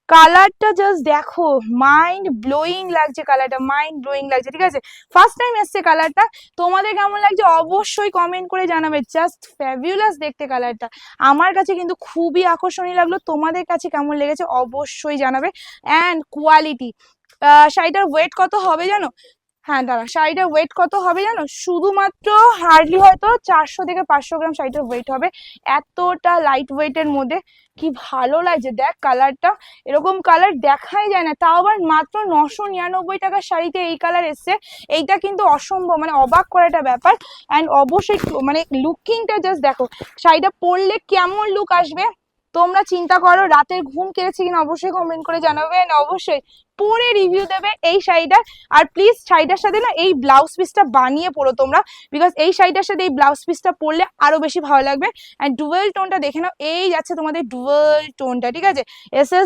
কালারটা জাস্ট দেখো, mind blowing লাগছে, কালারটা মাইন্ড ব্লোয়িং লাগছে, ঠিক আছে। ফার্স্ট টাইম এসছে কালারটা, তোমাদের কেমন লাগছে অবশ্যই কমেন্ট করে জানাবে। জাস্ট ফ্যাবিউলাস দেখতে কালারটা, আমার কাছে কিন্তু খুবই আকর্ষণীয় লাগলো। তোমাদের কাছে কেমন লেগেছে অবশ্যই জানাবে। অ্যান্ড কোয়ালিটি, শাড়িটার ওয়েট কত হবে জানো? হ্যাঁ দাঁড়া, শাড়িটার ওয়েট কত হবে জানো? শুধুমাত্র হার্ডলি হয়তো 400 থেকে 500 গ্রাম শাড়িটার ওয়েট হবে, এতটা লাইট ওয়েটের মধ্যে। কি ভালো লাগছে দেখ কালারটা, এরকম কালার দেখাই যায় না, তাও আবার মাত্র 999 টাকার শাড়িতে এই কালার এসছে। এইটা কিন্তু অসম্ভব, মানে অবাক করা একটা ব্যাপার। অ্যান্ড অবশ্যই মানে লুকিংটা জাস্ট দেখো, শাড়িটা পরলে কেমন লুক আসবে তোমরা চিন্তা করো। রাতের ঘুম কেড়েছে কিনা অবশ্যই কমেন্ট করে জানাবে, অবশ্যই পরে রিভিউ দেবে এই শাড়িটার। আর প্লিজ শাড়িটার সাথে না এই ব্লাউজ পিসটা বানিয়ে পরো তোমরা, বিকজ এই শাড়িটার সাথে এই ব্লাউজ পিসটা পরলে আরো বেশি ভালো লাগবে। অ্যান্ড ডুয়েল টোনটা দেখে নাও, এই যাচ্ছে তোমাদের ডুয়েল টোনটা, ঠিক আছে। এস